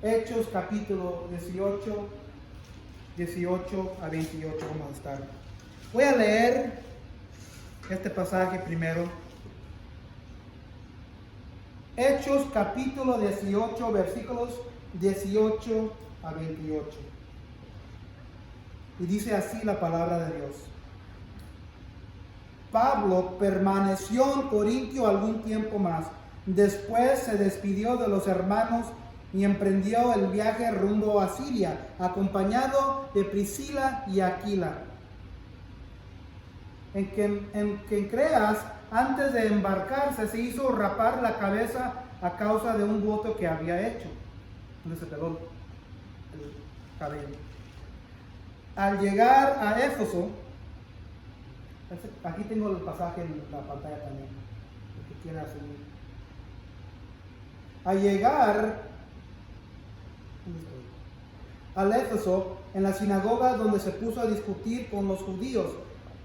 Hechos capítulo 18, 18 a 28 vamos a estar. Voy a leer este pasaje primero. Hechos capítulo 18, versículos 18 a 28. Y dice así la palabra de Dios. Pablo permaneció en Corintio algún tiempo más. Después se despidió de los hermanos y emprendió el viaje rumbo a Siria, acompañado de Priscila y Aquila. En quien creas, antes de embarcarse, se hizo rapar la cabeza a causa de un voto que había hecho. Donde se peló el cabello. Al llegar a Éfeso, aquí tengo el pasaje en la pantalla también, el que quiera seguir. Al llegar al Éfeso, en la sinagoga donde se puso a discutir con los judíos,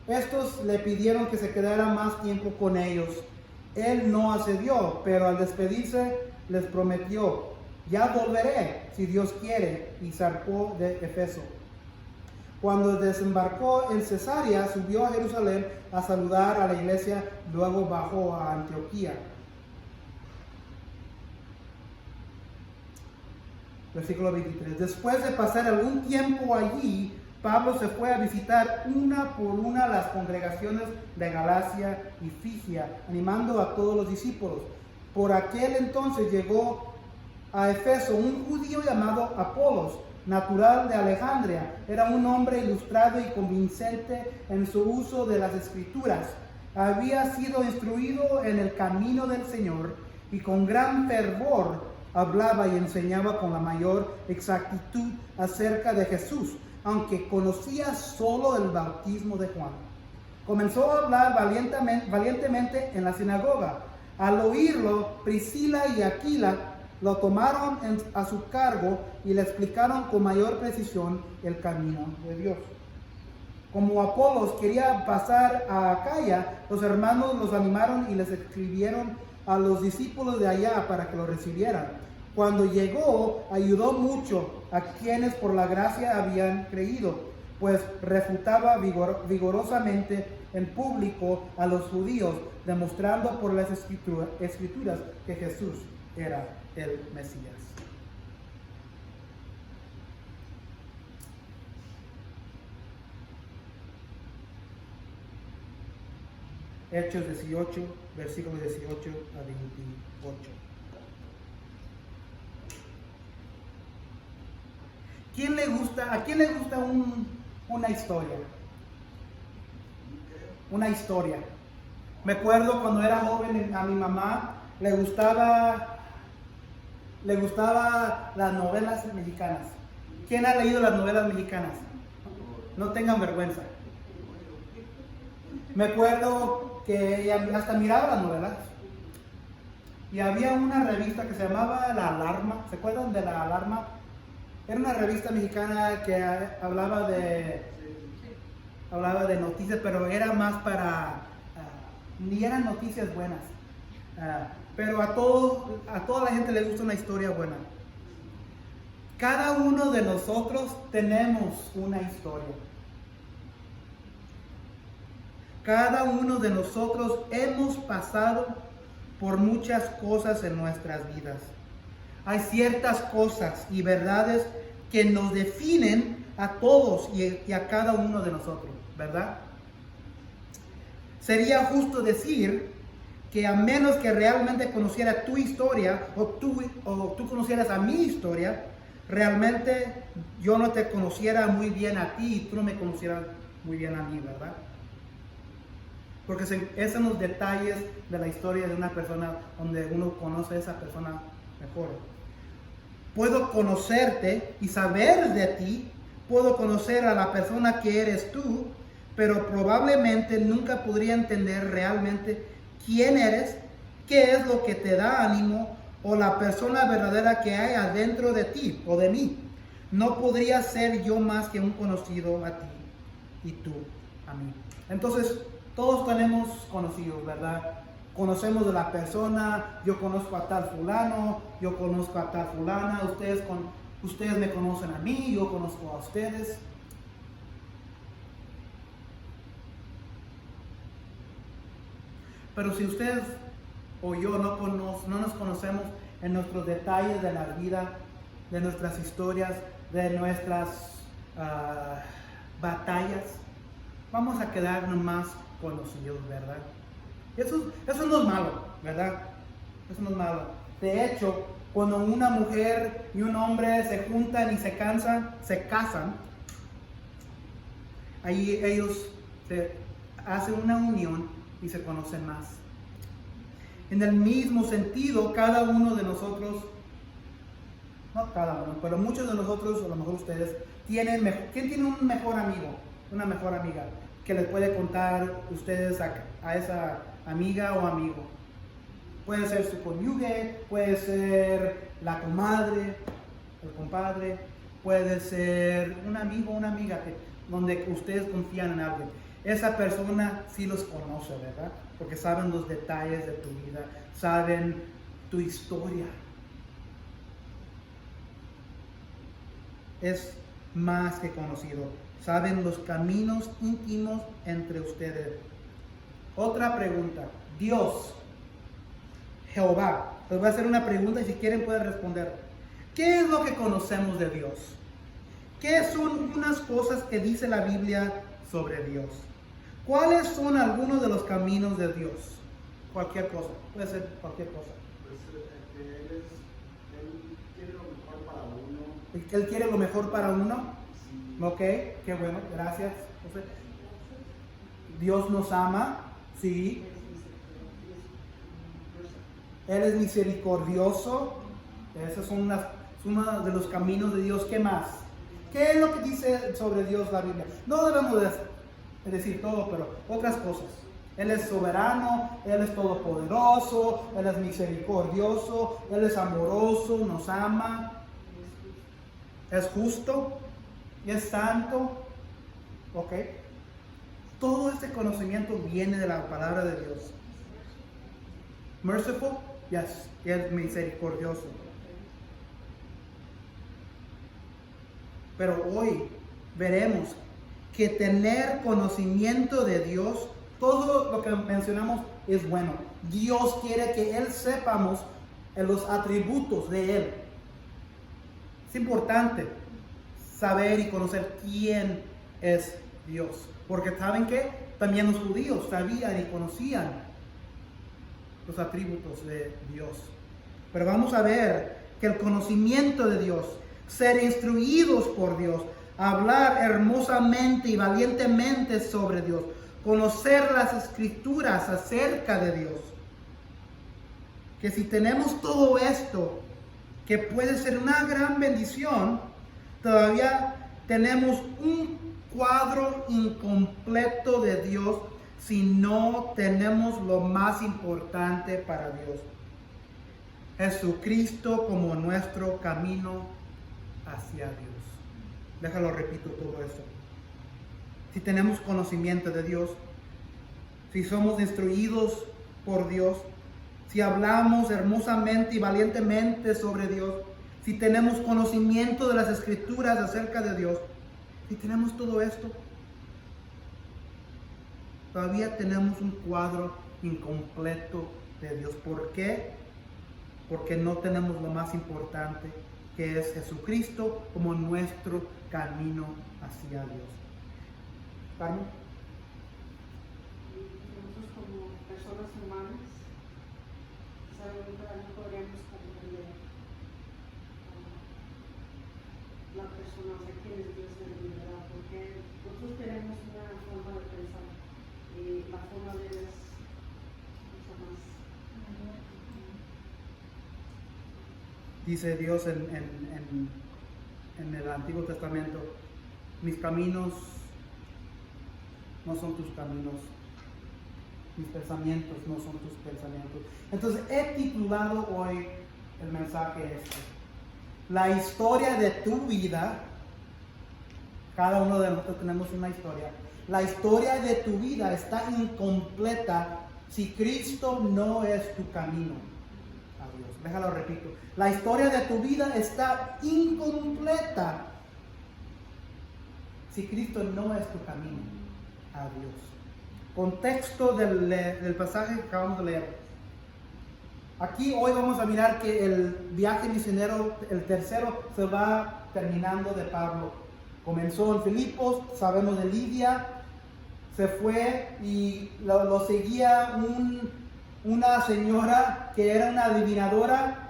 estos le pidieron que se quedara más tiempo con ellos. Él no accedió, pero al despedirse les prometió: ya volveré, si Dios quiere, y zarpó de Éfeso. Cuando desembarcó en Cesarea, subió a Jerusalén a saludar a la iglesia, luego bajó a Antioquía. Versículo 23. Después de pasar algún tiempo allí, Pablo se fue a visitar una por una las congregaciones de Galacia y Frigia, animando a todos los discípulos. Por aquel entonces llegó a Éfeso un judío llamado Apolos, natural de Alejandría. Era un hombre ilustrado y convincente en su uso de las escrituras. Había sido instruido en el camino del Señor y con gran fervor hablaba y enseñaba con la mayor exactitud acerca de Jesús, aunque conocía solo el bautismo de Juan. Comenzó a hablar valientemente en la sinagoga. Al oírlo, Priscila y Aquila lo tomaron a su cargo y le explicaron con mayor precisión el camino de Dios. Como Apolos quería pasar a Acaya, los hermanos los animaron y les escribieron a los discípulos de allá para que lo recibieran. Cuando llegó, ayudó mucho a quienes por la gracia habían creído, pues refutaba vigorosamente en público a los judíos, demostrando por las escrituras que Jesús era el Mesías. Hechos 18, versículos 18 a 28. ¿A quién le gusta una historia? Una historia. Me acuerdo cuando era joven, a mi mamá le gustaba las novelas mexicanas. ¿Quién ha leído las novelas mexicanas? No tengan vergüenza. Me acuerdo que ella hasta miraba las novelas. Y había una revista que se llamaba La Alarma. ¿Se acuerdan de La Alarma? Era una revista mexicana que hablaba de noticias, pero era más para... ni eran noticias buenas. Pero a toda la gente le gusta una historia buena. Cada uno de nosotros tenemos una historia. Cada uno de nosotros hemos pasado por muchas cosas en nuestras vidas. Hay ciertas cosas y verdades que nos definen a todos y a cada uno de nosotros, ¿verdad? Sería justo decir que a menos que realmente conociera tu historia o tú conocieras a mi historia, realmente yo no te conociera muy bien a ti y tú no me conocieras muy bien a mí, ¿verdad? Porque esos son los detalles de la historia de una persona donde uno conoce a esa persona mejor. Puedo conocerte y saber de ti, puedo conocer a la persona que eres tú, pero probablemente nunca podría entender realmente quién eres, qué es lo que te da ánimo o la persona verdadera que hay adentro de ti o de mí. No podría ser yo más que un conocido a ti y tú a mí. Entonces, todos tenemos conocidos, ¿verdad? conocemos de la persona, yo conozco a tal fulano, yo conozco a tal fulana, ustedes me conocen a mí, yo conozco a ustedes. Pero si ustedes o yo no nos conocemos en nuestros detalles de la vida, de nuestras historias, de nuestras batallas, vamos a quedarnos más conocidos, ¿verdad? Eso no es malo, ¿verdad? Eso no es malo. De hecho, cuando una mujer y un hombre se juntan y se casan, ahí ellos hacen una unión y se conocen más. En el mismo sentido, cada uno de nosotros, no cada uno, pero muchos de nosotros, a lo mejor ustedes, ¿quién tiene un mejor amigo, una mejor amiga que les puede contar ustedes a esa amiga o amigo? Puede ser su cónyuge, puede ser la comadre, el compadre, puede ser un amigo o una amiga donde ustedes confían en alguien. Esa persona sí los conoce, ¿verdad? Porque saben los detalles de tu vida, saben tu historia. Es más que conocido. Saben los caminos íntimos entre ustedes. Otra pregunta. Dios, Jehová. Les voy a hacer una pregunta y si quieren pueden responder. ¿Qué es lo que conocemos de Dios? ¿Qué son unas cosas que dice la Biblia sobre Dios? ¿Cuáles son algunos de los caminos de Dios? Cualquier cosa, puede ser cualquier cosa. Pues Él quiere lo mejor para uno. ¿Él quiere lo mejor para uno? Sí. Ok, qué bueno, gracias, José. Dios nos ama, sí. Él es misericordioso. Esos son uno de los caminos de Dios. ¿Qué más? ¿Qué es lo que dice sobre Dios la Biblia? No debemos decir todo, pero otras cosas. Él es soberano, Él es todopoderoso, Él es misericordioso, Él es amoroso, nos ama, es justo y es santo. ¿Ok? Todo este conocimiento viene de la palabra de Dios. Merciful, yes, es misericordioso. Pero hoy veremos que tener conocimiento de Dios, todo lo que mencionamos es bueno. Dios quiere que sepamos los atributos de Él. Es importante saber y conocer quién es Dios. Porque ¿saben qué? También los judíos sabían y conocían los atributos de Dios. Pero vamos a ver que el conocimiento de Dios, ser instruidos por Dios, hablar hermosamente y valientemente sobre Dios, conocer las escrituras acerca de Dios. Que si tenemos todo esto, que puede ser una gran bendición, todavía tenemos un cuadro incompleto de Dios si no tenemos lo más importante para Dios: Jesucristo como nuestro camino hacia Dios. Déjalo, repito todo esto. Si tenemos conocimiento de Dios, si somos instruidos por Dios, si hablamos hermosamente y valientemente sobre Dios, si tenemos conocimiento de las escrituras acerca de Dios, si tenemos todo esto, todavía tenemos un cuadro incompleto de Dios. ¿Por qué? Porque no tenemos lo más importante, que es Jesucristo como nuestro camino hacia Dios. ¿Carmen? Nosotros como personas humanas, no podríamos comprender la persona, o sea, quién es Dios en realidad, porque nosotros tenemos una forma de pensar y la forma de Dios es mucho más. Dice Dios en el Antiguo Testamento: mis caminos no son tus caminos, mis pensamientos no son tus pensamientos. Entonces he titulado hoy el mensaje la historia de tu vida. Cada uno de nosotros tenemos una historia. La historia de tu vida está incompleta si Cristo no es tu camino a Dios. Déjalo repito. La historia de tu vida está incompleta si Cristo no es tu camino a Dios. Contexto del pasaje que acabamos de leer. Aquí hoy vamos a mirar que el viaje misionero, el tercero, se va terminando de Pablo. Comenzó en Filipos, sabemos de Lidia, se fue y lo seguía una señora que era una adivinadora,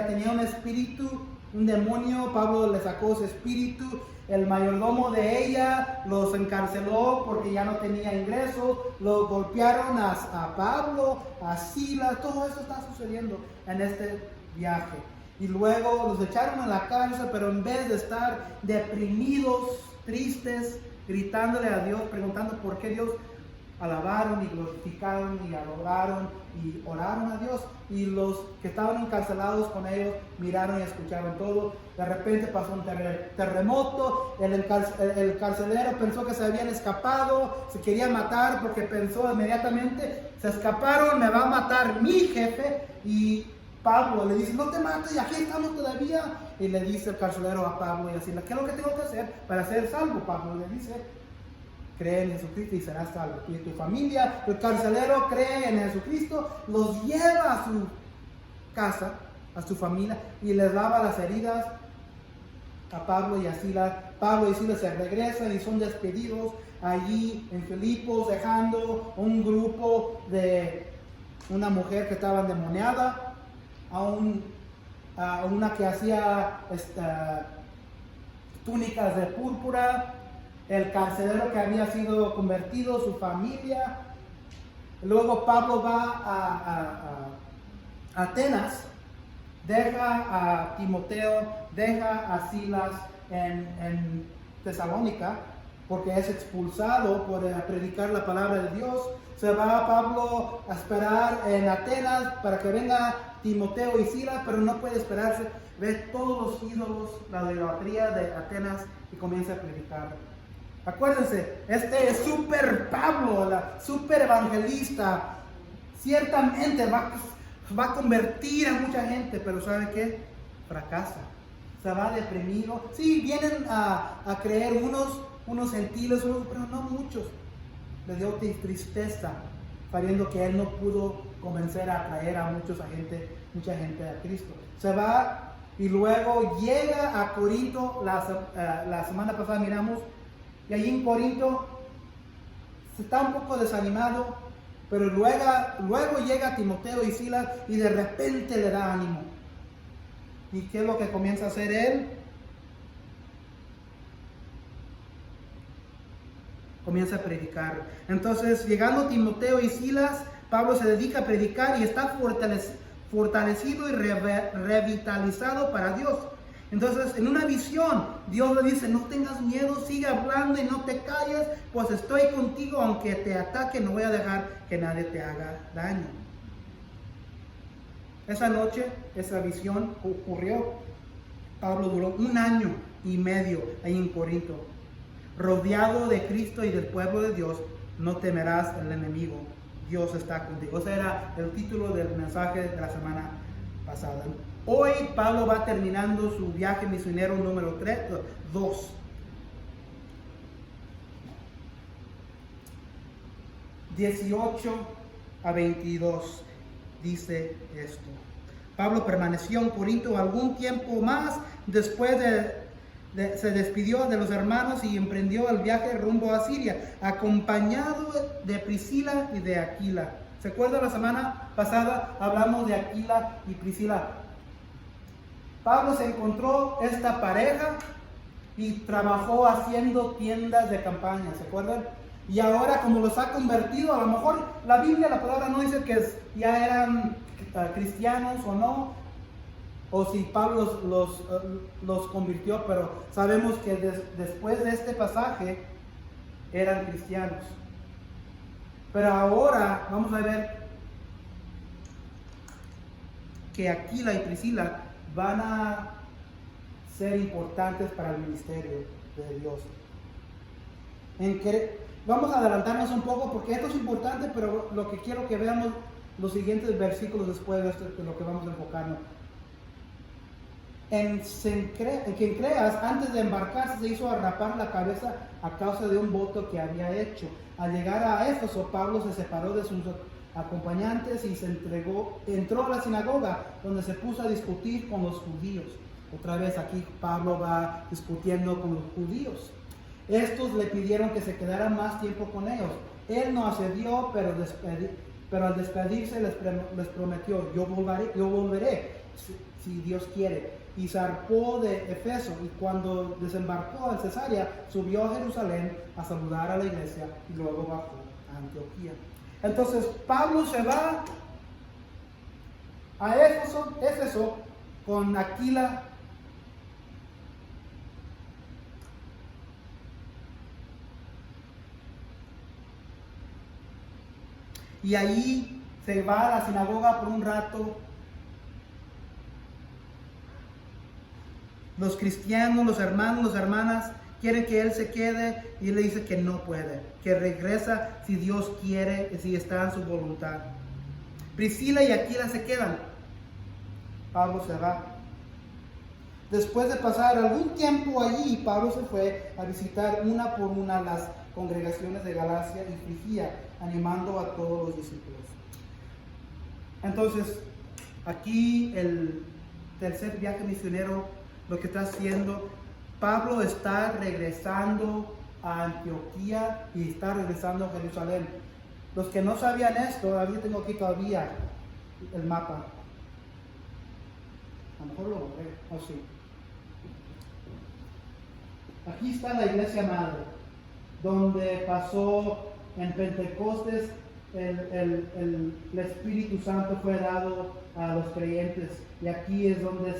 tenía un espíritu, un demonio. Pablo le sacó ese espíritu. El mayordomo de ella los encarceló porque ya no tenía ingresos. Lo golpearon a Pablo, a Silas. Todo eso está sucediendo en este viaje. Y luego los echaron a la cárcel, pero en vez de estar deprimidos, tristes, gritándole a Dios, preguntando por qué, Dios alabaron y glorificaron y adoraron y oraron a Dios. Y los que estaban encarcelados con ellos miraron y escucharon todo. De repente pasó un terremoto. El carcelero pensó que se habían escapado, se quería matar porque pensó inmediatamente, se escaparon, me va a matar mi jefe. Y Pablo le dice, no te mates, y aquí estamos todavía. Y le dice el carcelero a Pablo y así, ¿qué es lo que tengo que hacer para ser salvo? Pablo le dice, cree en Jesucristo y serás salvo, tú y tu familia. El carcelero cree en Jesucristo, los lleva a su casa, a su familia, y les lava las heridas a Pablo y a Silas. Pablo y Silas se regresan y son despedidos allí en Filipos, dejando un grupo de una mujer que estaba endemoniada, a una que hacía túnicas de púrpura, el carcelero que había sido convertido, su familia. Luego Pablo va a Atenas, deja a Timoteo, deja a Silas en Tesalónica, porque es expulsado por predicar la palabra de Dios. Se va Pablo a esperar en Atenas para que venga Timoteo y Silas, pero no puede esperarse. Ve todos los ídolos, la idolatría de Atenas, y comienza a predicar. Acuérdense, este es super Pablo, la super evangelista. Ciertamente va a convertir a mucha gente, pero ¿sabe qué? Fracasa. Se va deprimido. Sí, vienen a creer unos gentiles, pero no muchos. Le dio tristeza, sabiendo que él no pudo convencer a atraer a mucha gente a Cristo. Se va y luego llega a Corinto. La semana pasada miramos, y allí en Corinto está un poco desanimado, pero luego llega Timoteo y Silas y de repente le da ánimo. ¿Y qué es lo que comienza a hacer él? Comienza a predicar. Entonces, llegando Timoteo y Silas, Pablo se dedica a predicar y está fortalecido y revitalizado para Dios. Entonces, en una visión, Dios le dice, no tengas miedo, sigue hablando y no te calles, pues estoy contigo, aunque te ataque, no voy a dejar que nadie te haga daño. Esa noche, esa visión ocurrió. Pablo duró 1 año y medio ahí en Corinto. Rodeado de Cristo y del pueblo de Dios, no temerás al enemigo, Dios está contigo. Ese era el título del mensaje de la semana pasada. Hoy Pablo va terminando su viaje misionero número 2. (18-22) dice esto. Pablo permaneció en Corinto algún tiempo más. Después se despidió de los hermanos y emprendió el viaje rumbo a Siria, acompañado de Priscila y de Aquila. ¿Se acuerdan? La semana pasada hablamos de Aquila y Priscila. Pablo se encontró esta pareja y trabajó haciendo tiendas de campaña, ¿se acuerdan? Y ahora, como los ha convertido, a lo mejor la Biblia, la palabra no dice que ya eran cristianos o no, o si Pablo los convirtió, pero sabemos que después de este pasaje eran cristianos. Pero ahora vamos a ver que Aquila y Priscila van a ser importantes para el ministerio de Dios. vamos a adelantarnos un poco porque esto es importante, pero lo que quiero que veamos los siguientes versículos después de esto es lo que vamos a enfocarnos. En quien creas, antes de embarcarse, se hizo rapar la cabeza a causa de un voto que había hecho. Al llegar a Éfeso, Pablo se separó de sus acompañantes y entró a la sinagoga, donde se puso a discutir con los judíos. Otra vez aquí Pablo va discutiendo con los judíos. Estos le pidieron que se quedara más tiempo con ellos. Él no accedió, pero al despedirse les prometió: yo volveré si Dios quiere. Y zarpó de Éfeso, y cuando desembarcó en Cesarea, subió a Jerusalén a saludar a la iglesia y luego bajó a Antioquía. Entonces Pablo se va a Éfeso con Aquila. Y ahí se va a la sinagoga por un rato. Los cristianos, los hermanos, las hermanas quieren que él se quede y él le dice que no puede, que regresa si Dios quiere, si está en su voluntad. Priscila y Aquila se quedan. Pablo se va. Después de pasar algún tiempo allí, Pablo se fue a visitar una por una las congregaciones de Galacia y Frigia, animando a todos los discípulos. Entonces, aquí el tercer viaje misionero, lo que está haciendo, Pablo está regresando a Antioquía y está regresando a Jerusalén. Los que no sabían esto, yo tengo aquí todavía el mapa. A lo mejor lo borré, o sí. Aquí está la iglesia madre, donde pasó en Pentecostes el Espíritu Santo fue dado a los creyentes, y aquí es donde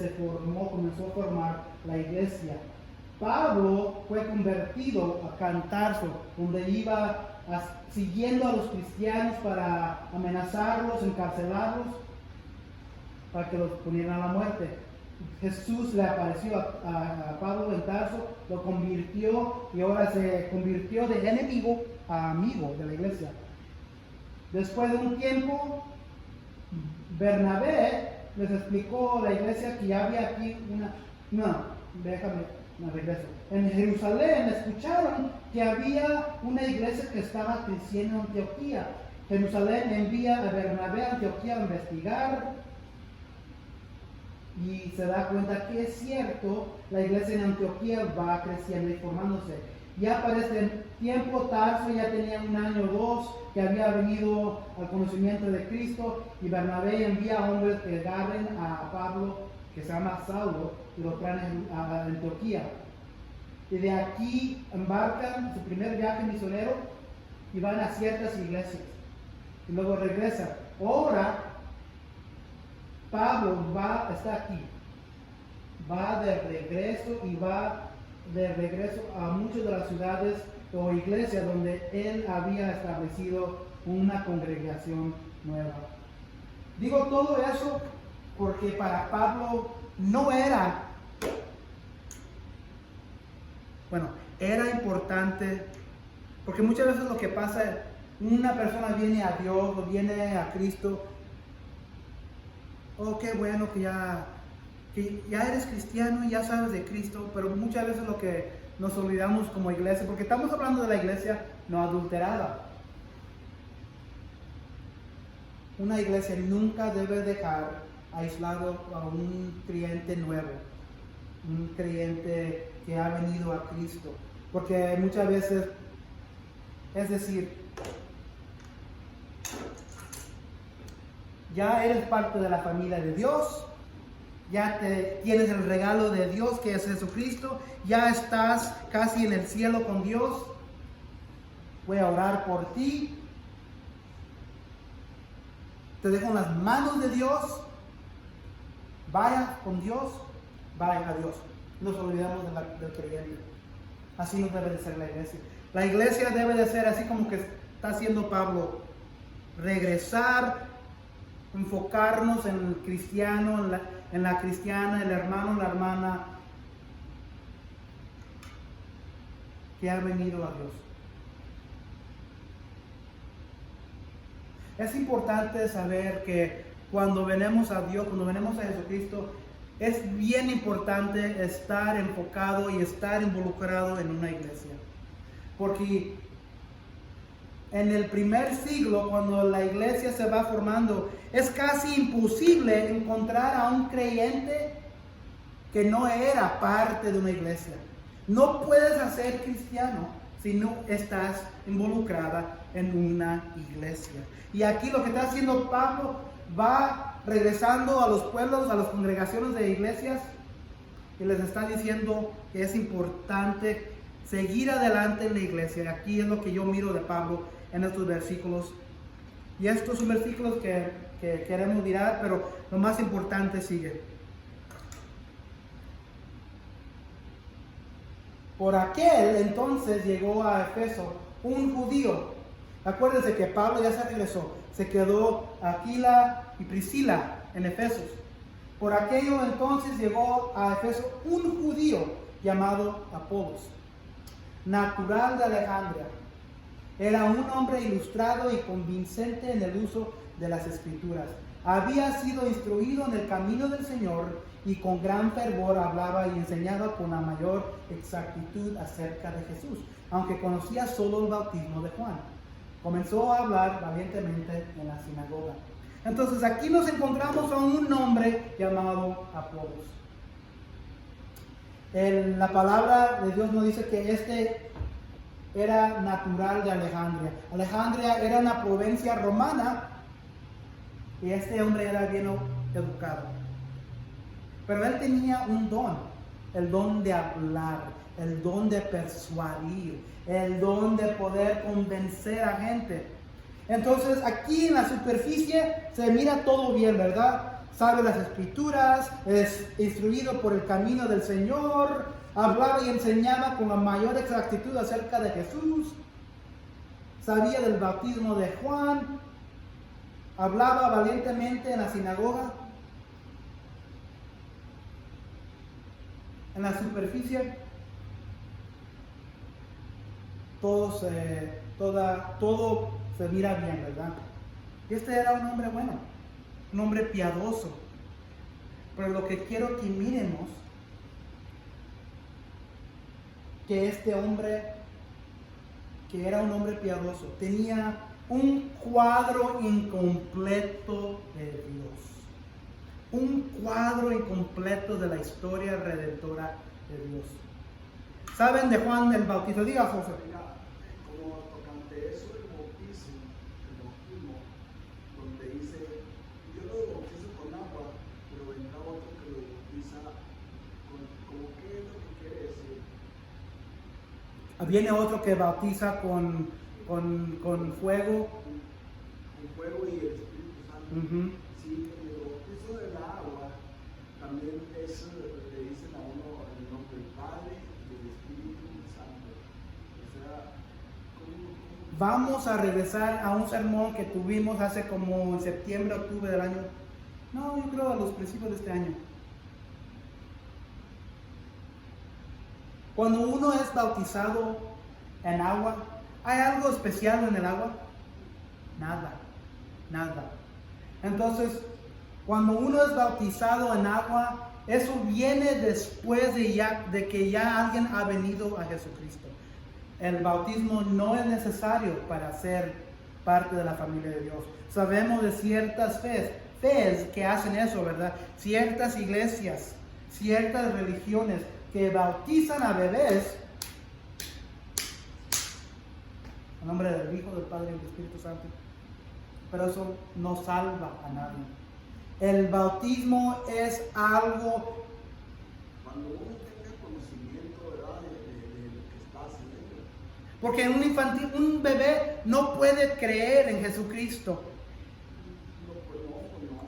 comenzó a formar la iglesia. Pablo fue convertido a Tarso, donde iba siguiendo a los cristianos para amenazarlos, encarcelarlos, para que los ponieran a la muerte. Jesús le apareció a Pablo en Tarso, lo convirtió y ahora se convirtió de enemigo a amigo de la iglesia. Después de un tiempo, Bernabé les explicó a la iglesia que ya había aquí regreso. En Jerusalén escucharon que había una iglesia que estaba creciendo en Antioquía. Jerusalén envía a Bernabé a Antioquía a investigar y se da cuenta que es cierto, la iglesia en Antioquía va creciendo y formándose. Ya para este tiempo Tarso ya tenía 1 año o 2 que había venido al conocimiento de Cristo, y Bernabé envía a hombres que agarren a Pablo, que se llama Saulo, y lo traen a Antioquía. Y de aquí embarcan su primer viaje misionero y van a ciertas iglesias y luego regresan. Ahora Pablo está aquí, va de regreso y va de regreso a muchas de las ciudades o iglesias donde él había establecido una congregación nueva. Digo todo eso porque para Pablo era importante, porque muchas veces lo que pasa, una persona viene a Dios o viene a Cristo, oh, qué bueno que ya eres cristiano y ya sabes de Cristo, pero muchas veces lo que nos olvidamos como iglesia, porque estamos hablando de la iglesia no adulterada. Una iglesia nunca debe dejar aislado a un creyente nuevo, un creyente que ha venido a Cristo, porque muchas veces, es decir, ya eres parte de la familia de Dios, ya tienes el regalo de Dios que es Jesucristo, ya estás casi en el cielo con Dios. Voy a orar por ti, te dejo en las manos de Dios, vaya con Dios, vaya a Dios. Nos olvidamos del creyente. Así no debe de ser la iglesia. La iglesia debe de ser así como que está haciendo Pablo, regresar, enfocarnos en el cristiano, en la cristiana, el hermano, la hermana que ha venido a Dios. Es importante saber que cuando venimos a Dios, cuando venimos a Jesucristo, es bien importante estar enfocado y estar involucrado en una iglesia. Porque en el primer siglo, cuando la iglesia se va formando, es casi imposible encontrar a un creyente que no era parte de una iglesia. No puedes ser cristiano si no estás involucrada en una iglesia. Y aquí lo que está haciendo Pablo, va regresando a los pueblos, a las congregaciones de iglesias, y les está diciendo que es importante seguir adelante en la iglesia. Aquí es lo que yo miro de Pablo en estos versículos. Y estos son versículos que queremos mirar, pero lo más importante sigue. Por aquel entonces llegó a Efeso un judío. Acuérdense que Pablo ya se regresó. Se quedó Aquila y Priscila en Efesos. Por aquello entonces llegó a Efeso un judío llamado Apolos, natural de Alejandría. Era un hombre ilustrado y convincente en el uso de las escrituras. Había sido instruido en el camino del Señor y con gran fervor hablaba y enseñaba con la mayor exactitud acerca de Jesús, aunque conocía solo el bautismo de Juan. Comenzó a hablar valientemente en la sinagoga. Entonces aquí nos encontramos a un hombre llamado Apolos. La palabra de Dios nos dice que este era natural de Alejandría. Alejandría era una provincia romana y este hombre era bien educado. Pero él tenía un don, el don de hablar, el don de persuadir, el don de poder convencer a gente. Entonces aquí en la superficie se mira todo bien, ¿verdad? Sabe las escrituras, es instruido por el camino del Señor, hablaba y enseñaba con la mayor exactitud acerca de Jesús, sabía del bautismo de Juan, hablaba valientemente en la sinagoga. En la superficie todo se mira bien, ¿verdad? Este era un hombre bueno, un hombre piadoso. Pero lo que quiero que miremos, que este hombre, que era un hombre piadoso, tenía un cuadro incompleto de Dios. Un cuadro incompleto de la historia redentora de Dios. ¿Saben de Juan el Bautista? Diga, José. Como tocante eso del bautismo, donde dice, yo lo bautizo con agua, pero vendrá otro que lo bautiza con ¿qué es lo que quiere decir? Viene otro que bautiza con fuego. Con fuego y el Espíritu Santo. Sí, en el bautizo del agua también le dicen a uno el nombre del Padre y del Espíritu Santo. O sea, ¿cómo? Vamos a regresar a un sermón que tuvimos hace como en septiembre, octubre del año. No, yo creo a los principios de este año. Cuando uno es bautizado en agua, ¿hay algo especial en el agua? Nada. Entonces, cuando uno es bautizado en agua, eso viene después de que ya alguien ha venido a Jesucristo. El bautismo no es necesario para ser parte de la familia de Dios. Sabemos de ciertas fe que hacen eso, ¿verdad? Ciertas iglesias, ciertas religiones que bautizan a bebés en nombre del Hijo, del Padre y del Espíritu Santo. Pero eso no salva a nadie. El bautismo es algo... Cuando uno tenga conocimiento, ¿verdad?, de lo que está haciendo. Porque un bebé no puede creer en Jesucristo.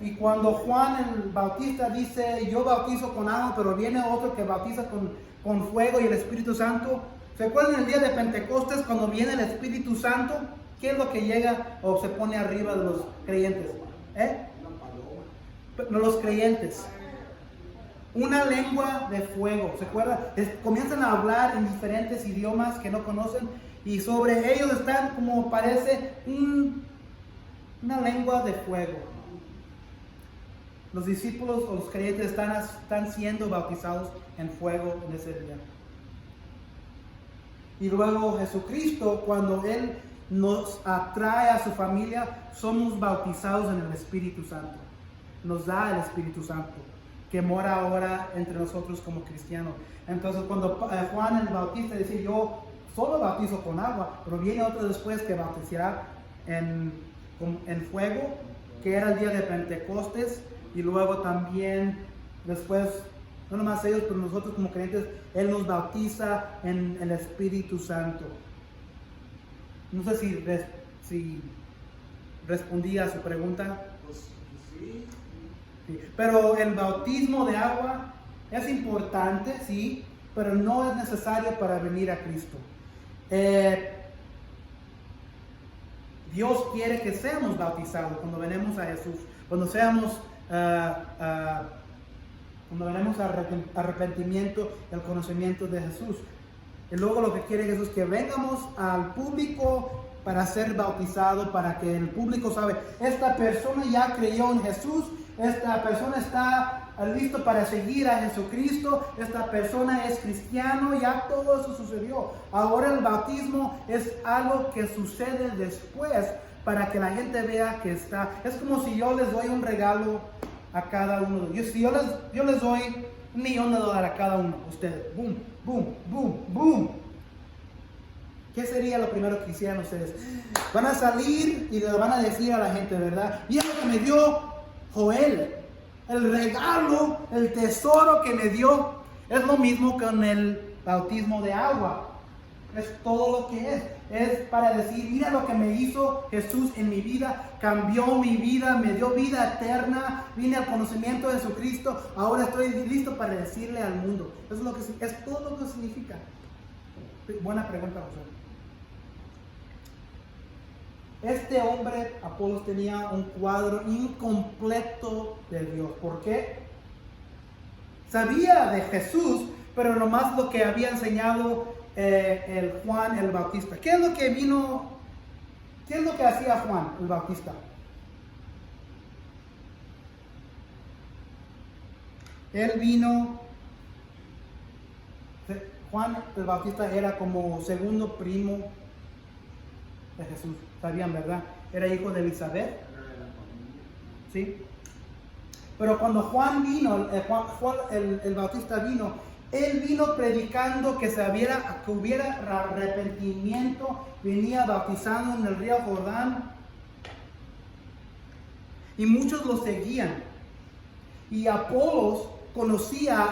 Y cuando Juan el Bautista dice, yo bautizo con agua, pero viene otro que bautiza con fuego y el Espíritu Santo. ¿Se acuerdan el día de Pentecostés cuando viene el Espíritu Santo? ¿Qué es lo que llega o se pone arriba de los creyentes? No, los creyentes. Una lengua de fuego. ¿Se acuerdan? Comienzan a hablar en diferentes idiomas que no conocen y sobre ellos están como parece una lengua de fuego. Los discípulos o los creyentes están siendo bautizados en fuego en ese día. Y luego Jesucristo, cuando Él nos atrae a su familia, somos bautizados en el Espíritu Santo. Nos da el Espíritu Santo, que mora ahora entre nosotros como cristianos. Entonces cuando Juan el Bautista dice, yo solo bautizo con agua, pero viene otro después que bautizará en fuego, que era el día de Pentecostes, y luego también después, no nomás ellos, pero nosotros como creyentes, Él nos bautiza en el Espíritu Santo. No sé si respondí a su pregunta. Pues sí. Sí. Pero el bautismo de agua es importante, sí, pero no es necesario para venir a Cristo. Dios quiere que seamos bautizados cuando venimos a Jesús, cuando venimos a arrepentimiento, el conocimiento de Jesús. Y luego lo que quiere Jesús es que vengamos al público para ser bautizado, para que el público sabe, esta persona ya creyó en Jesús, esta persona está listo para seguir a Jesucristo, esta persona es cristiano, ya todo eso sucedió. Ahora el bautismo es algo que sucede después para que la gente vea que está. Es como si yo les doy un regalo a cada uno. Si yo les doy $1 millón a cada uno, ustedes, boom, boom, boom, boom. ¿Qué sería lo primero que hicieran ustedes? Van a salir y le van a decir a la gente, ¿verdad? Mira lo que me dio Joel, el regalo, el tesoro que me dio. Es lo mismo con el bautismo de agua. Es todo lo que es para decir, mira lo que me hizo Jesús en mi vida, cambió mi vida, me dio vida eterna, vine al conocimiento de Jesucristo, ahora estoy listo para decirle al mundo. Eso es todo lo que significa. Buena pregunta, José. Este hombre, Apolos, tenía un cuadro incompleto de Dios. ¿Por qué? Sabía de Jesús, pero nomás lo que había enseñado el Juan el Bautista. ¿Qué es lo que hacía Juan el Bautista? Él vino, Juan el Bautista era como segundo primo de Jesús. Sabían, ¿verdad? Era hijo de Elizabeth. ¿Sí? Pero cuando Juan vino, Juan el Bautista vino, él vino predicando que hubiera arrepentimiento, venía bautizando en el río Jordán. Y muchos lo seguían. Y Apolos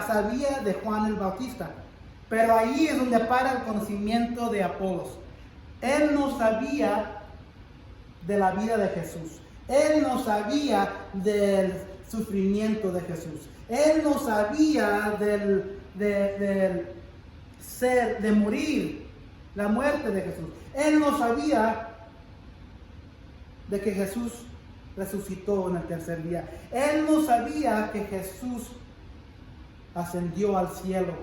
sabía de Juan el Bautista. Pero ahí es donde para el conocimiento de Apolos. Él no sabía de la vida de Jesús. Él no sabía del sufrimiento de Jesús. Él no sabía de morir, la muerte de Jesús. Él no sabía de que Jesús resucitó en el tercer día. Él no sabía que Jesús ascendió al cielo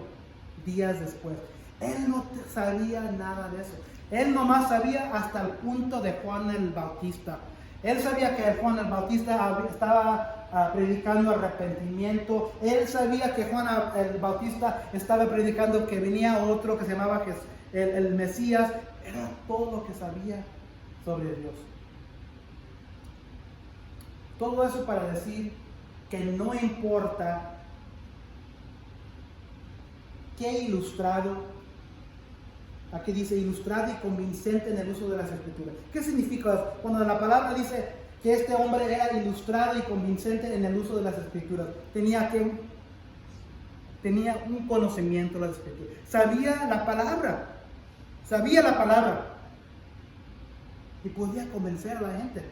días después. Él no sabía nada de eso. Él nomás sabía hasta el punto de Juan el Bautista. Él sabía que Juan el Bautista estaba predicando arrepentimiento. Él sabía que Juan el Bautista estaba predicando que venía otro que se llamaba el Mesías. Era todo lo que sabía sobre Dios. Todo eso para decir que no importa qué ilustrado. Aquí dice ilustrado y convincente en el uso de las escrituras. ¿Qué significa? Cuando la palabra dice que este hombre era ilustrado y convincente en el uso de las escrituras, tenía un conocimiento de las escrituras. Sabía la palabra. Y podía convencer a la gente.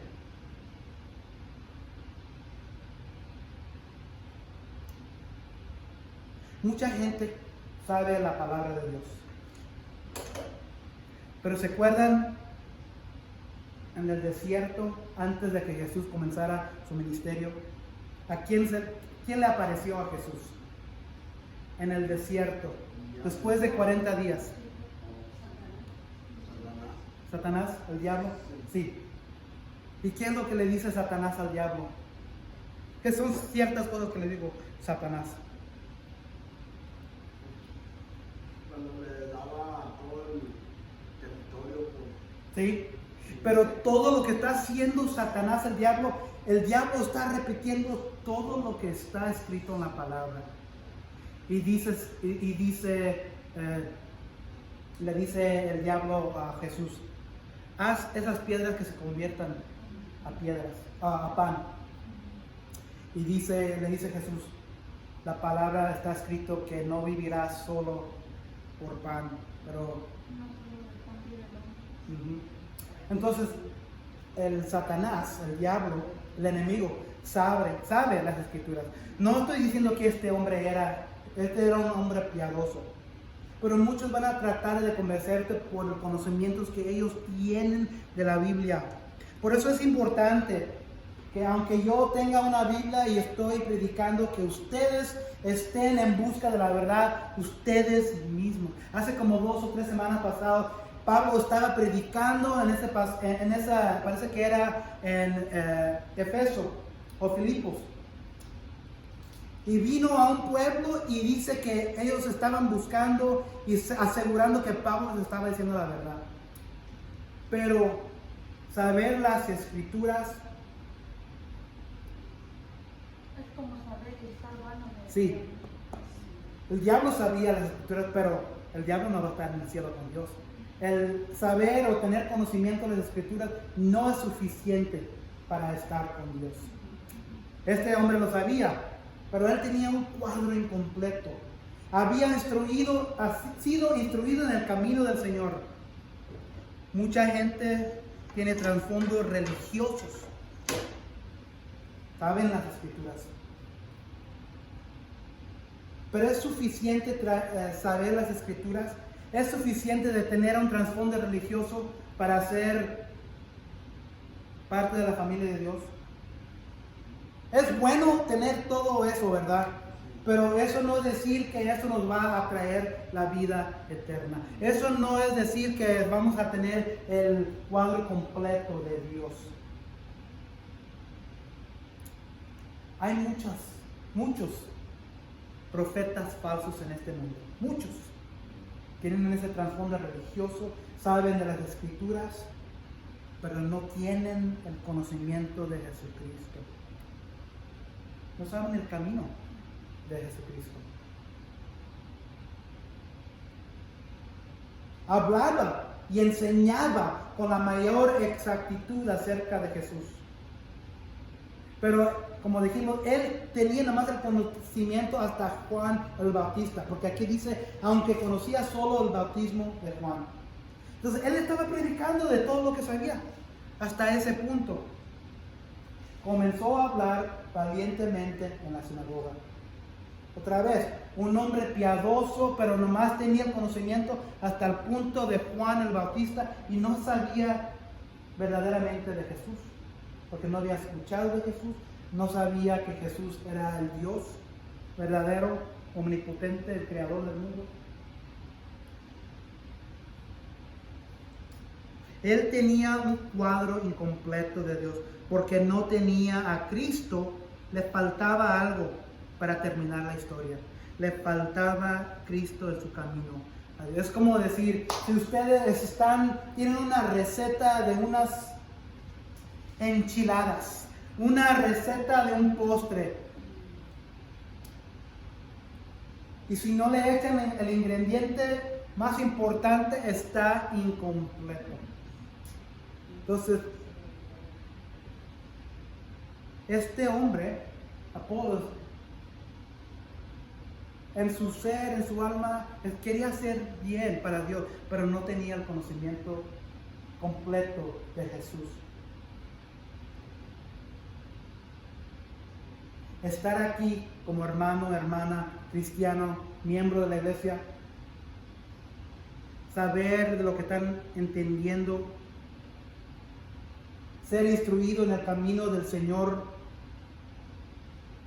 Mucha gente sabe la palabra de Dios. Pero ¿se acuerdan en el desierto, antes de que Jesús comenzara su ministerio? ¿A quién le apareció a Jesús? En el desierto, después de 40 días. ¿Satanás? ¿El diablo? Sí. ¿Y qué es lo que le dice Satanás al diablo? ¿Qué son ciertas cosas que le digo Satanás? Cuando le daba todo el territorio ¿Sí? Pero todo lo que está haciendo Satanás, el diablo está repitiendo todo lo que está escrito en la palabra. Y le dice el diablo a Jesús, haz esas piedras que se conviertan a pan. Y le dice Jesús, la palabra está escrito que no vivirás solo por pan, pero... Entonces, el Satanás, el diablo, el enemigo, sabe las escrituras. No estoy diciendo que este era un hombre piadoso, pero muchos van a tratar de convencerte por los conocimientos que ellos tienen de la Biblia. Por eso es importante que aunque yo tenga una Biblia y estoy predicando, que ustedes estén en busca de la verdad ustedes mismos. Hace como 2 o 3 semanas pasadas, Pablo estaba predicando parece que era en Efeso o Filipos. Y vino a un pueblo y dice que ellos estaban buscando y asegurando que Pablo les estaba diciendo la verdad. Pero saber las escrituras... Es como saber que está bueno de... Sí, el diablo sabía las escrituras, pero el diablo no va a estar en el cielo con Dios. El saber o tener conocimiento de las escrituras no es suficiente para estar con Dios. Este hombre lo sabía, pero él tenía un cuadro incompleto. Había sido instruido en el camino del Señor. Mucha gente tiene trasfondos religiosos. Saben las escrituras. Pero es suficiente saber las escrituras. Es suficiente de tener un trasfondo religioso para ser parte de la familia de Dios. Es bueno tener todo eso, ¿verdad? Pero eso no es decir que eso nos va a traer la vida eterna. Eso no es decir que vamos a tener el cuadro completo de Dios. Hay muchos profetas falsos en este mundo. Muchos. Tienen ese trasfondo religioso, saben de las escrituras, pero no tienen el conocimiento de Jesucristo. No saben el camino de Jesucristo. Hablaba y enseñaba con la mayor exactitud acerca de Jesús. Pero, como dijimos, él tenía nada más el conocimiento hasta Juan el Bautista, porque aquí dice, aunque conocía solo el bautismo de Juan. Entonces, él estaba predicando de todo lo que sabía, hasta ese punto. Comenzó a hablar valientemente en la sinagoga. Otra vez, un hombre piadoso, pero nomás tenía el conocimiento hasta el punto de Juan el Bautista y no sabía verdaderamente de Jesús, porque no había escuchado de Jesús, no sabía que Jesús era el Dios verdadero, omnipotente, el creador del mundo. Él tenía un cuadro incompleto de Dios, porque no tenía a Cristo, le faltaba algo para terminar la historia. Le faltaba Cristo en su camino. Es como decir, si ustedes tienen una receta de unas enchiladas, una receta de un postre, y si no le echan el ingrediente más importante, está incompleto. Entonces, este hombre, Apolos, en su ser, en su alma, él quería hacer bien para Dios, pero no tenía el conocimiento completo de Jesús. Estar aquí como hermano, hermana, cristiano, miembro de la iglesia, saber de lo que están entendiendo, ser instruido en el camino del Señor,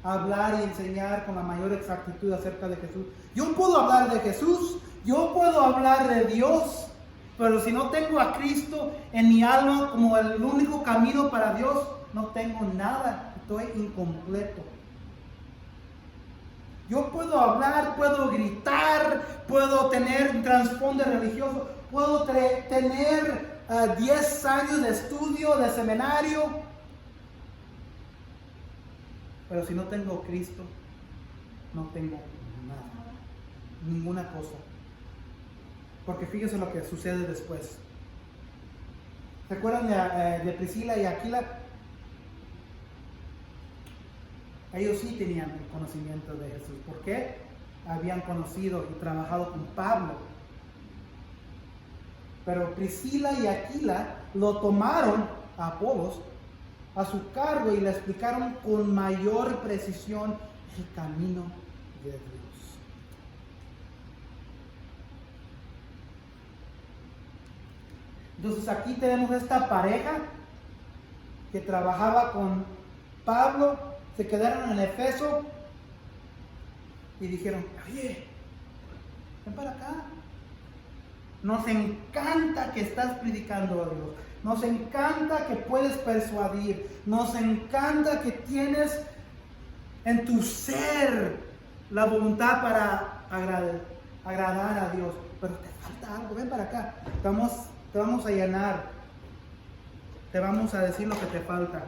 hablar y enseñar con la mayor exactitud acerca de Jesús. Yo puedo hablar de Jesús, yo puedo hablar de Dios, Pero si no tengo a Cristo en mi alma como el único camino para Dios, no tengo nada, estoy incompleto. Yo puedo hablar, puedo gritar, puedo tener un trasfondo religioso, puedo tener 10 años de estudio, de seminario, pero si no tengo Cristo, no tengo nada, ninguna cosa. Porque fíjense lo que sucede después. ¿Se acuerdan de Priscila y Aquila? Ellos sí tenían el conocimiento de Jesús. ¿Por qué? Habían conocido y trabajado con Pablo. Pero Priscila y Aquila lo tomaron a Apolos a su cargo y le explicaron con mayor precisión el camino de Dios. Entonces aquí tenemos esta pareja que trabajaba con Pablo, se quedaron en Efeso y dijeron, oye, ven para acá. Nos encanta que estás predicando a Dios. Nos encanta que puedes persuadir. Nos encanta que tienes en tu ser la voluntad para agradar a Dios. Pero te falta algo, ven para acá. Te vamos a llenar. Te vamos a decir lo que te falta.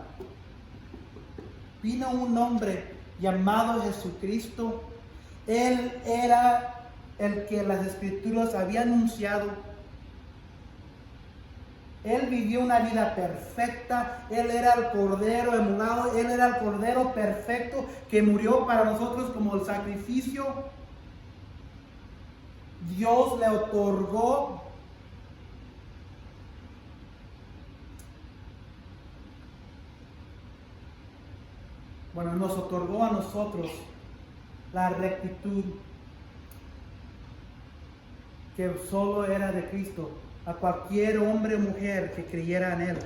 Vino un hombre llamado Jesucristo. Él era el que las Escrituras habían anunciado. Él vivió una vida perfecta. Él era el Cordero emulado. Él era el Cordero perfecto que murió para nosotros como el sacrificio. Dios le otorgó nos otorgó a nosotros la rectitud que solo era de Cristo, a cualquier hombre o mujer que creyera en Él.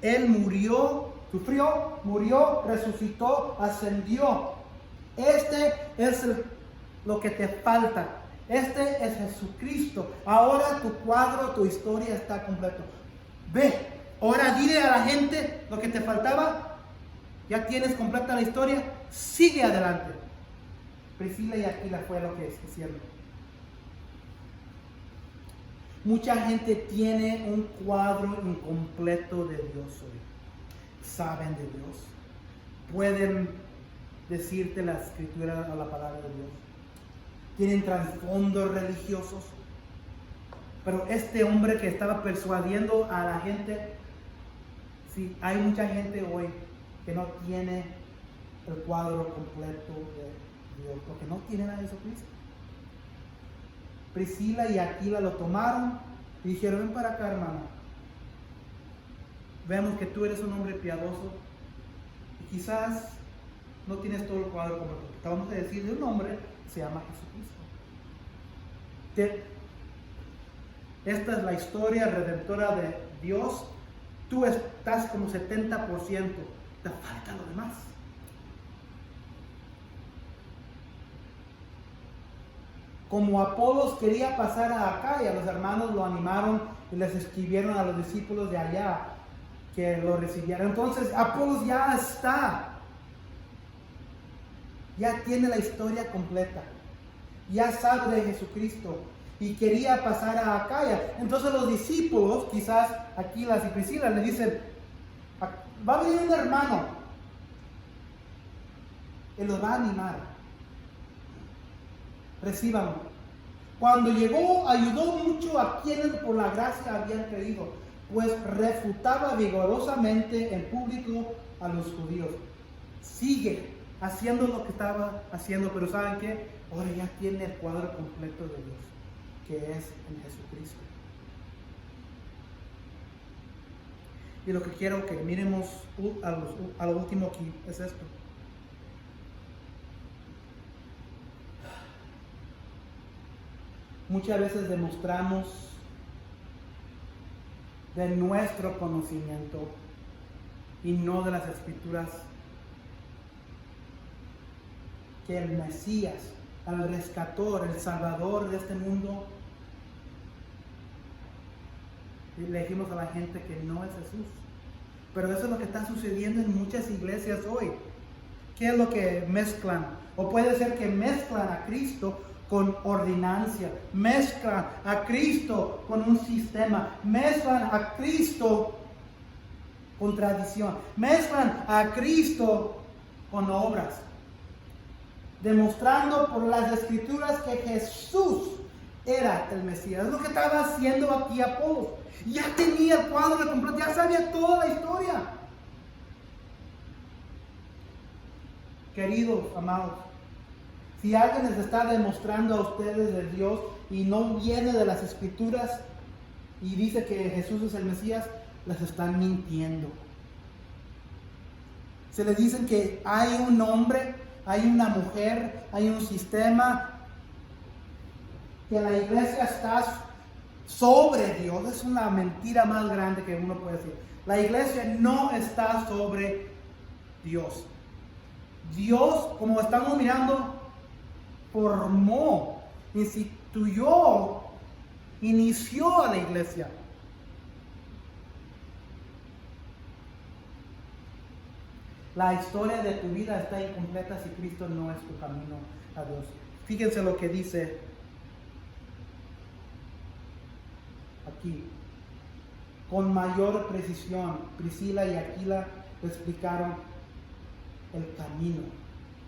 Él murió, sufrió, murió, resucitó, ascendió. Este es lo que te falta. Este es Jesucristo. Ahora tu cuadro, tu historia está completo. Ve, ahora dile a la gente lo que te faltaba. Ya tienes completa la historia, sigue adelante. Priscila y Aquila fue lo que hicieron. Mucha gente tiene un cuadro incompleto de Dios hoy. Saben de Dios. Pueden decirte la escritura o la palabra de Dios. Tienen trasfondos religiosos. Pero este hombre que estaba persuadiendo a la gente, sí, hay mucha gente hoy que no tiene el cuadro completo de Dios, porque no tienen a Jesucristo. Priscila y Aquila lo tomaron y dijeron, ven para acá, hermano. Vemos que tú eres un hombre piadoso y quizás no tienes todo el cuadro completo. Te vamos a decir de un hombre que se llama Jesucristo. Esta es la historia redentora de Dios. Tú estás como 70%. Te falta lo demás. Como Apolos quería pasar a Acaya, los hermanos lo animaron y les escribieron a los discípulos de allá que lo recibieran. Entonces Apolos ya está. Ya tiene la historia completa. Ya sabe de Jesucristo. Y quería pasar a Acaya. Entonces los discípulos, quizás Aquilas y Priscila, le dicen, va a venir un hermano. Él los va a animar. Recíbanlo. Cuando llegó, ayudó mucho a quienes por la gracia habían creído, pues refutaba vigorosamente en público a los judíos. Sigue haciendo lo que estaba haciendo, pero ¿saben qué? Ahora ya tiene el cuadro completo de Dios, que es en Jesucristo. Y lo que quiero que miremos a lo último aquí es esto. Muchas veces demostramos de nuestro conocimiento y no de las Escrituras que el Mesías, el rescatador, el Salvador de este mundo le dijimos a la gente que no es Jesús. Pero eso es lo que está sucediendo en muchas iglesias hoy. ¿Qué es lo que mezclan? O puede ser que mezclan a Cristo con ordinancia, mezclan a Cristo con un sistema, mezclan a Cristo con tradición, mezclan a Cristo con obras, demostrando por las Escrituras que Jesús era el Mesías. Es lo que estaba haciendo aquí Apolos. Ya tenía el cuadro completo, ya sabía toda la historia. Queridos amados, si alguien les está demostrando a ustedes de Dios y no viene de las Escrituras y dice que Jesús es el Mesías, les están mintiendo. Se les dicen que hay un hombre, hay una mujer, hay un sistema, que la iglesia está sobre Dios. Es una mentira más grande que uno puede decir. La iglesia no está sobre Dios. Dios, como estamos mirando, formó, instituyó, inició a la iglesia. La historia de tu vida está incompleta si Cristo no es tu camino a Dios. Fíjense lo que dice aquí. Con mayor precisión, Priscila y Aquila explicaron el camino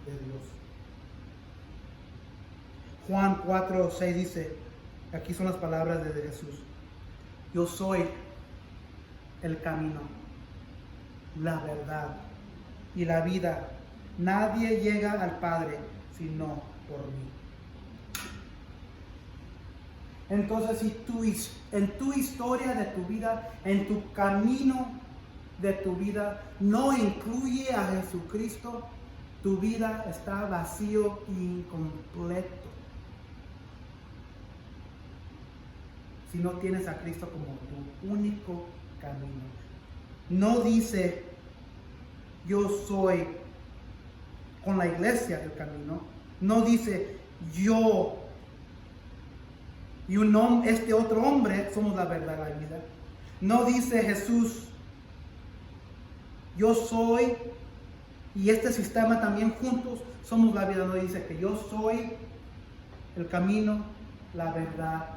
de Dios. Juan 4:6 dice, aquí son las palabras de Jesús: yo soy el camino, la verdad y la vida. Nadie llega al Padre sino por mí. Entonces, si en tu historia de tu vida, en tu camino de tu vida, no incluye a Jesucristo, tu vida está vacío e incompleto. Si no tienes a Cristo como tu único camino. No dice yo soy con la iglesia el camino. No dice yo y este otro hombre somos la verdad, la vida. No dice Jesús yo soy y este sistema también juntos somos la vida. No dice que yo soy el camino, la verdad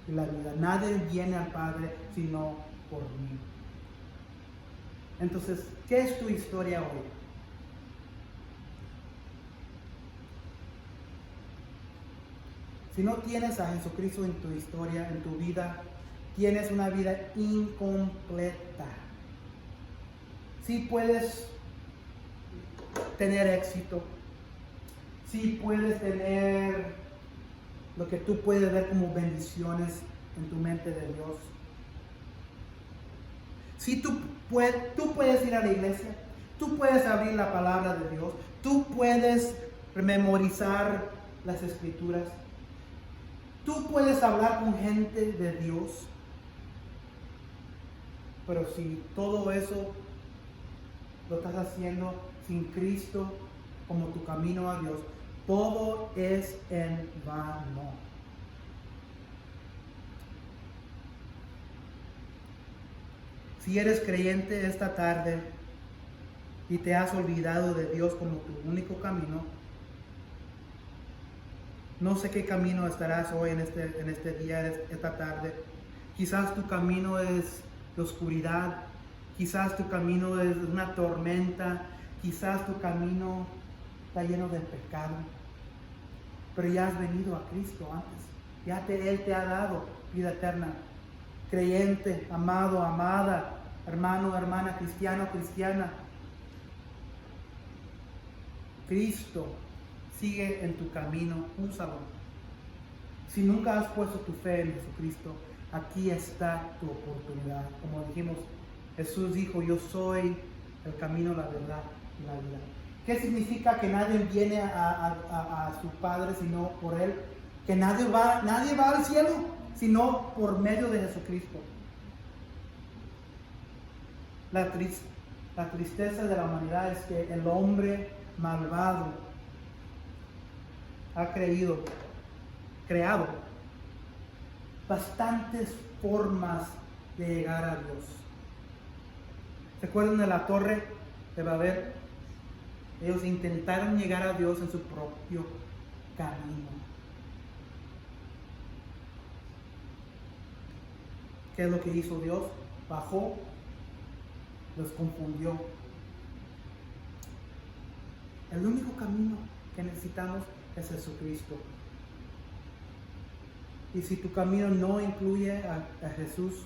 y la vida. Nadie viene al Padre sino por mí. Entonces, ¿qué es tu historia hoy? Si no tienes a Jesucristo en tu historia, en tu vida, tienes una vida incompleta. Sí puedes tener éxito, sí puedes tener lo que tú puedes ver como bendiciones en tu mente de Dios. Sí, tú puedes ir a la iglesia, tú puedes abrir la palabra de Dios, tú puedes memorizar las Escrituras, tú puedes hablar con gente de Dios, pero si todo eso lo estás haciendo sin Cristo como tu camino a Dios, todo es en vano. Si eres creyente esta tarde y te has olvidado de Dios como tu único camino, no sé qué camino estarás hoy en este día, esta tarde. Quizás tu camino es de oscuridad, quizás tu camino es una tormenta, quizás tu camino está lleno de pecado, pero ya has venido a Cristo antes, Él te ha dado vida eterna. Creyente, amado, amada, hermano, hermana, cristiano, cristiana, Cristo sigue en tu camino, úsalo. Si nunca has puesto tu fe en Jesucristo, aquí está tu oportunidad. Como dijimos, Jesús dijo, yo soy el camino, la verdad y la vida. ¿Qué significa que nadie viene a su Padre sino por Él? Que nadie va al cielo sino por medio de Jesucristo. La tristeza de la humanidad es que el hombre malvado ha creado bastantes formas de llegar a Dios. ¿Se acuerdan de la Torre de Babel? Ellos intentaron llegar a Dios en su propio camino. ¿Qué es lo que hizo Dios? Bajó, los confundió. El único camino que necesitamos es Jesucristo. Y si tu camino no incluye a Jesús,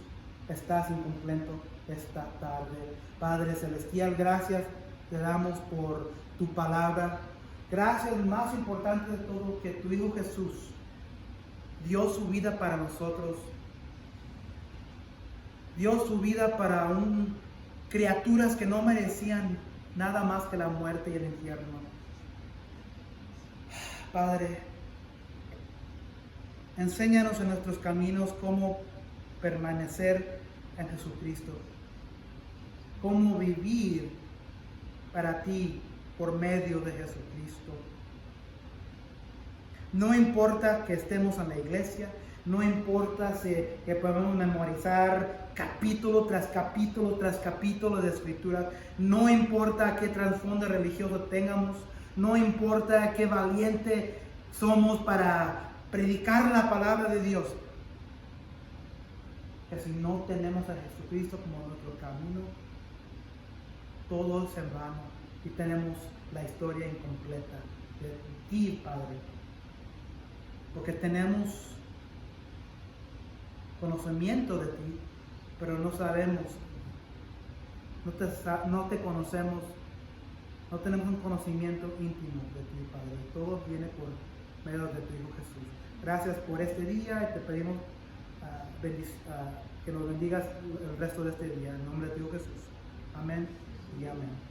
estás incompleto esta tarde. Padre Celestial, gracias te damos por tu palabra. Gracias, más importante de todo, que tu Hijo Jesús dio su vida para nosotros. Dio su vida para criaturas que no merecían nada más que la muerte y el infierno. Padre, enséñanos en nuestros caminos cómo permanecer en Jesucristo, cómo vivir para ti por medio de Jesucristo. No importa que estemos en la iglesia, no importa que podamos memorizar capítulo tras capítulo tras capítulo de escrituras, no importa qué trasfondo religioso tengamos, no importa qué valiente somos para predicar la palabra de Dios, que si no tenemos a Jesucristo como nuestro camino, todo es en vano y tenemos la historia incompleta de ti, Padre, porque tenemos conocimiento de ti, pero no sabemos, no te conocemos, no tenemos un conocimiento íntimo de ti, Padre. Todo viene por medio de tu Hijo Jesús. Gracias por este día y te pedimos que nos bendigas el resto de este día. En nombre de tu Hijo Jesús. Amén y amén.